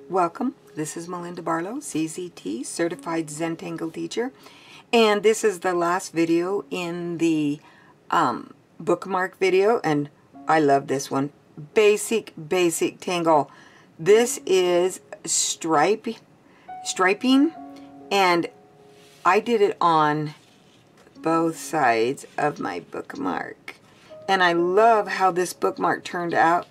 Welcome. This is Melinda Barlow CZT, Certified Zen Tangle Teacher, and this is the last video in the bookmark video, and I love this one. Basic tangle. This is striping, and I did it on both sides of my bookmark, and I love how this bookmark turned out.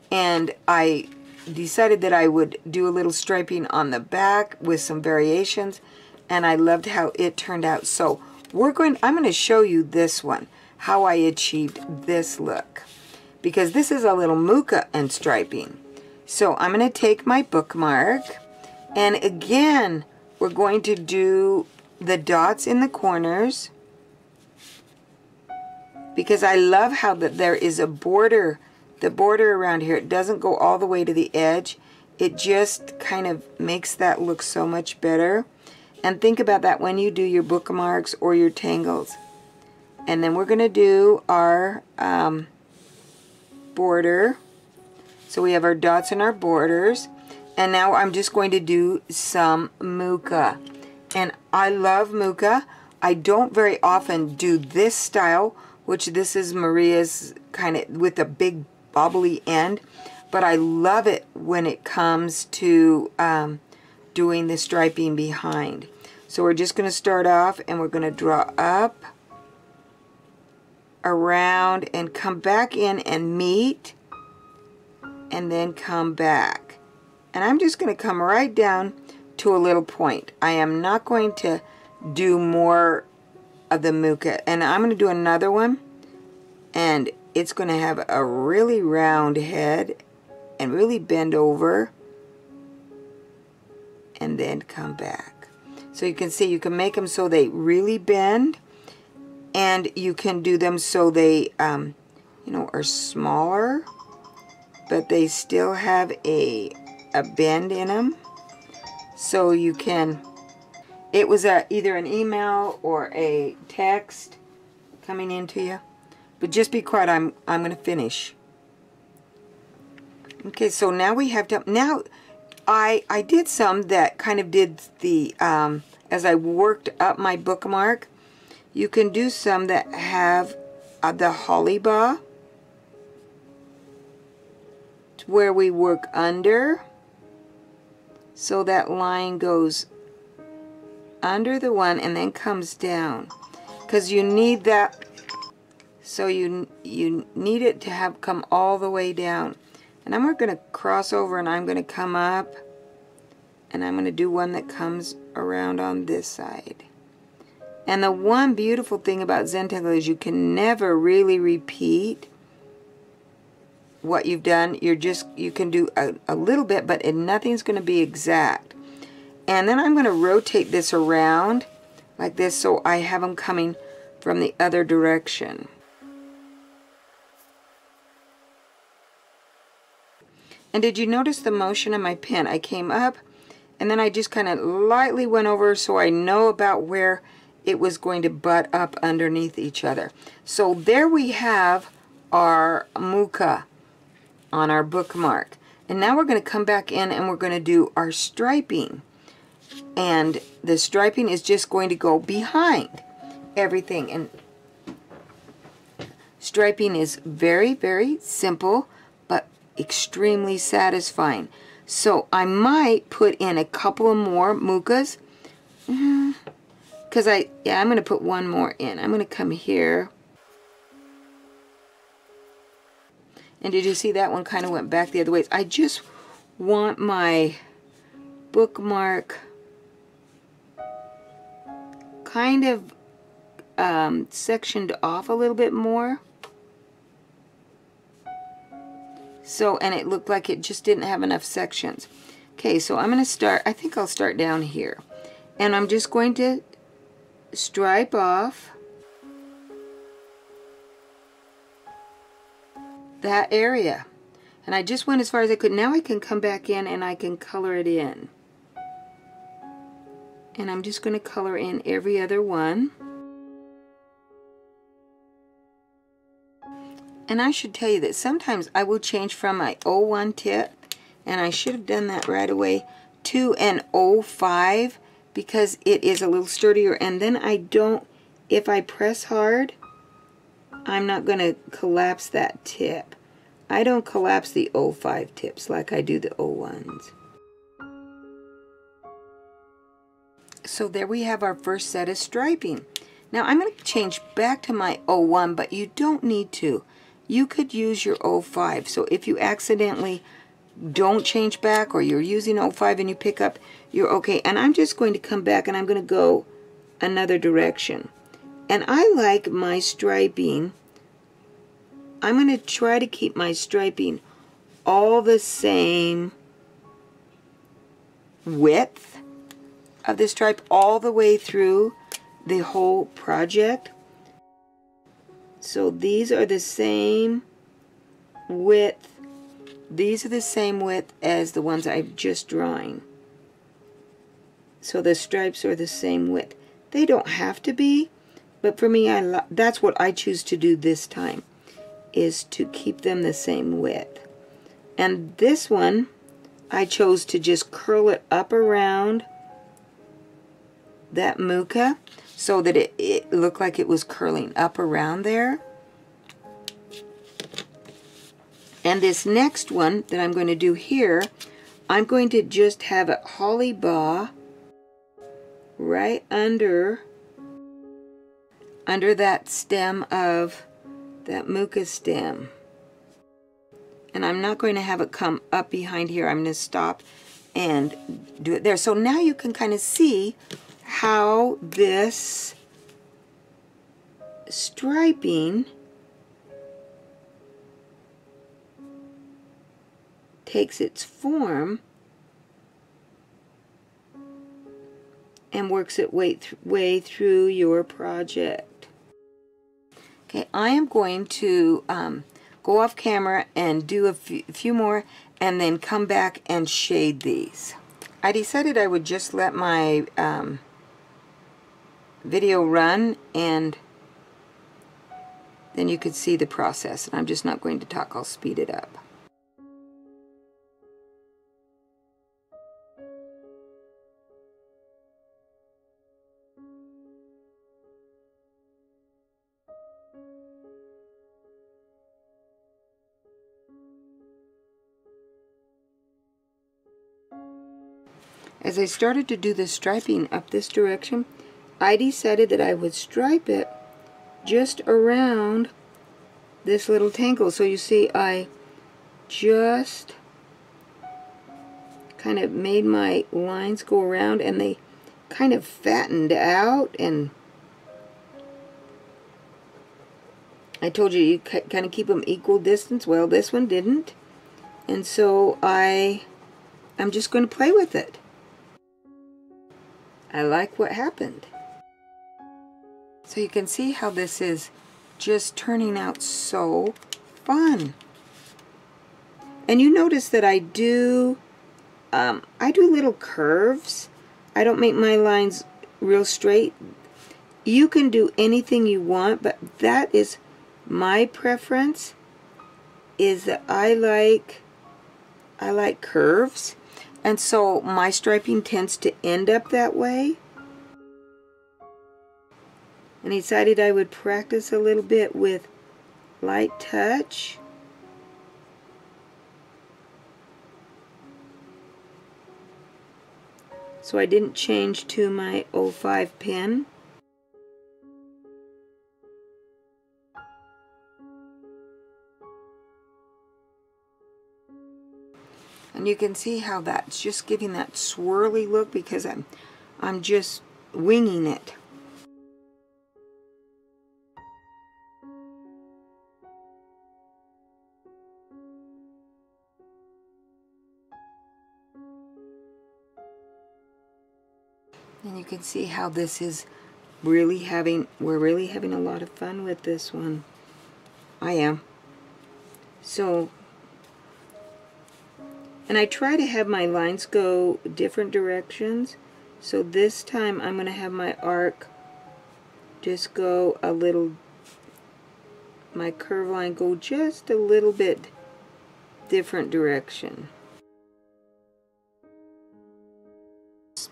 And I decided that I would do a little striping on the back with some variations, and I loved how it turned out. So I'm going to show you this one, how I achieved this look, because this is a little Mooka and striping. So I'm going to take my bookmark, and again we're going to do the dots in the corners, because I love how that there is a border. The border around here, it doesn't go all the way to the edge. It just kind of makes that look so much better. And think about that when you do your bookmarks or your tangles. And then we're going to do our border. So we have our dots and our borders. And now I'm just going to do some Mooka. And I love Mooka. I don't very often do this style, which this is Maria's kind of with a big bobbly end, but I love it when it comes to doing the striping behind. So we're just going to start off, and we're going to draw up, around, and come back in and meet, and then come back. And I'm just going to come right down to a little point. I am not going to do more of the Mooka, and I'm going to do another one, and it's going to have a really round head and really bend over and then come back. So you can see you can make them so they really bend, and you can do them so they you know, are smaller, but they still have a bend in them. So you can, it was either an email or a text coming into you. But just be quiet, I'm going to finish. Okay, so now we have to, now I did some that kind of did the, as I worked up my bookmark, you can do some that have the holly bar, where we work under, so that line goes under the one and then comes down, because you need that. So you need it to have come all the way down. And I'm going to cross over, and I'm going to come up, and I'm going to do one that comes around on this side. And the one beautiful thing about Zen Tangle is you can never really repeat what you've done. You can do a little bit, but nothing's going to be exact. And then I'm going to rotate this around like this, so I have them coming from the other direction. And did you notice the motion of my pen? I came up, and then I just kind of lightly went over, so I know about where it was going to butt up underneath each other. So there we have our Mooka on our bookmark. And now we're going to come back in, and we're going to do our striping. And the striping is just going to go behind everything. And striping is very simple, but extremely satisfying. So I might put in a couple of more Mookas, because I'm going to put one more in. I'm going to come here, and did you see that one kind of went back the other way? I just want my bookmark kind of sectioned off a little bit more. So, and it looked like it just didn't have enough sections. Okay, so I'm going to start, I think I'll start down here. And I'm just going to stripe off that area. And I just went as far as I could. Now I can come back in, and I can color it in. And I'm just going to color in every other one. And I should tell you that sometimes I will change from my 01 tip and I should have done that right away, to an 05 because it is a little sturdier, and then I don't, if I press hard, I'm not going to collapse that tip. I don't collapse the 05 tips like I do the 01s. So there we have our first set of striping. Now I'm going to change back to my 01, but you don't need to. You could use your 05. So if you accidentally don't change back, or you're using 05 and you pick up, you're okay. And I'm just going to come back and I'm going to go another direction. And I like my striping, I'm going to try to keep my striping all the same width of the stripe all the way through the whole project. So these are the same width. These are the same width as the ones I've just drawn. So the stripes are the same width. They don't have to be, but for me, that's what I choose to do this time, is to keep them the same width. And this one, I chose to just curl it up around that Mooka so that it looked like it was curling up around there. And this next one that I'm going to do here, I'm going to just have a holly bow right under that stem of that Mooka stem. And I'm not going to have it come up behind here. I'm going to stop and do it there. So now you can kind of see how this striping takes its form and works its way through your project. Okay, I am going to go off camera and do a few more and then come back and shade these. I decided I would just let my video run and then you could see the process. And I'm just not going to talk, I'll speed it up. As I started to do the striping up this direction, I decided that I would stripe it just around this little tangle. So you see, I just kind of made my lines go around and they kind of fattened out, and I told you you kind of keep them equal distance. Well, this one didn't, and so I'm just going to play with it. I like what happened. So you can see how this is just turning out so fun. And you notice that I do little curves. I don't make my lines real straight. You can do anything you want, but that is my preference, is that I like curves. And so my striping tends to end up that way. And I decided I would practice a little bit with light touch. So I didn't change to my 05 pen. And you can see how that's just giving that swirly look because I'm just winging it. And you can see how this is we're really having a lot of fun with this one. I am. So, and I try to have my lines go different directions. So this time I'm going to have my arc just go a little, my curve line go just a little bit different direction.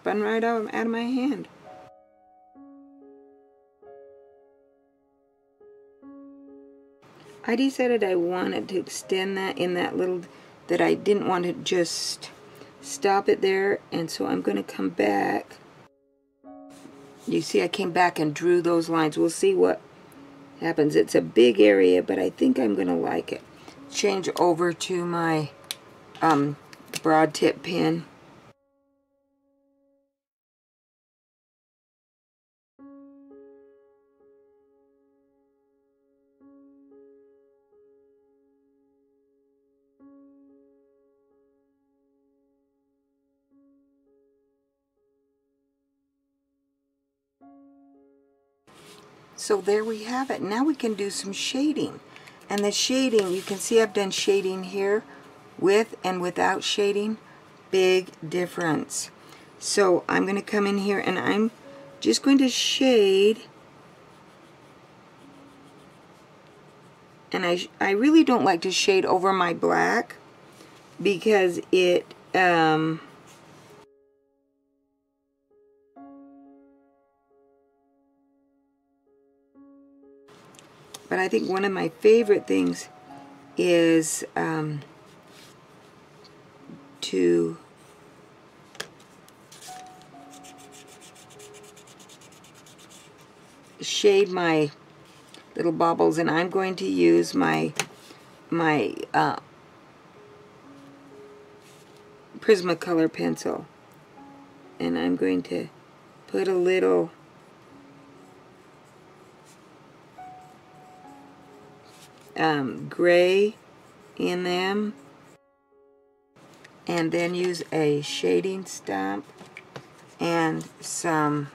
spun right out of my hand. I decided I wanted to extend that in that little, that I didn't want to just stop it there, and so I'm going to come back. You see, I came back and drew those lines. We'll see what happens. It's a big area, but I think I'm going to like it. Change over to my broad tip pen. So there we have it. Now we can do some shading. And the shading, you can see I've done shading here with and without shading. Big difference. So I'm going to come in here and I'm just going to shade. And I really don't like to shade over my black because it but I think one of my favorite things is to shade my little baubles, and I'm going to use my Prismacolor pencil, and I'm going to put a little gray in them, and then use a shading stump and some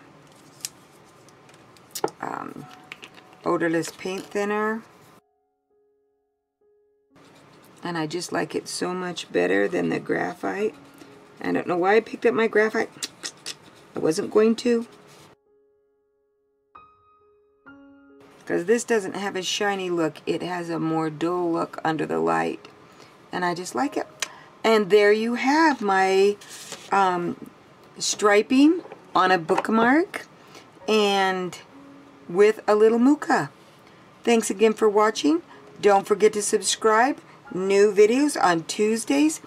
odorless paint thinner. And I just like it so much better than the graphite. I don't know why I picked up my graphite. I wasn't going to, because this doesn't have a shiny look. It has a more dull look under the light, and I just like it. And there you have my striping on a bookmark and with a little Mooka. Thanks again for watching. Don't forget to subscribe. New videos on Tuesdays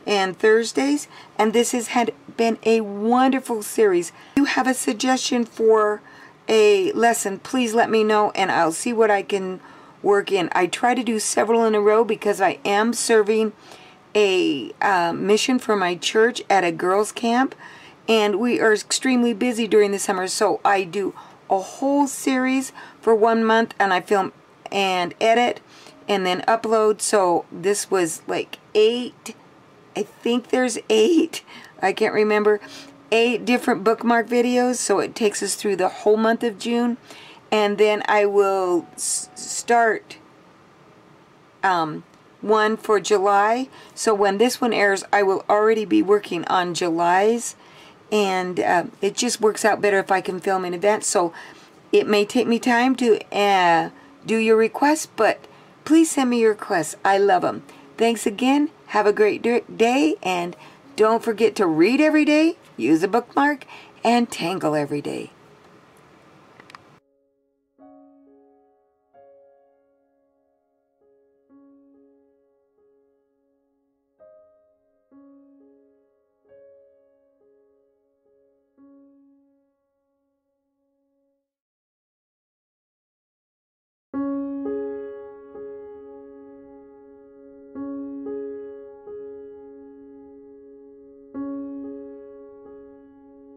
and Thursdays, and this has been a wonderful series. If you have a suggestion for a lesson, please let me know and I'll see what I can work in. I try to do several in a row because I am serving a mission for my church at a girls camp, and we are extremely busy during the summer, so I do a whole series for 1 month, and I film and edit and then upload. So this was like 8, I think there's 8, I can't remember, 8 different bookmark videos, so it takes us through the whole month of June. And then I will start one for July, so when this one airs I will already be working on July's, and it just works out better if I can film in advance. So it may take me time to do your requests, but please send me your requests. I love them. Thanks again. Have a great day, and don't forget to read every day, use a bookmark, and tangle every day.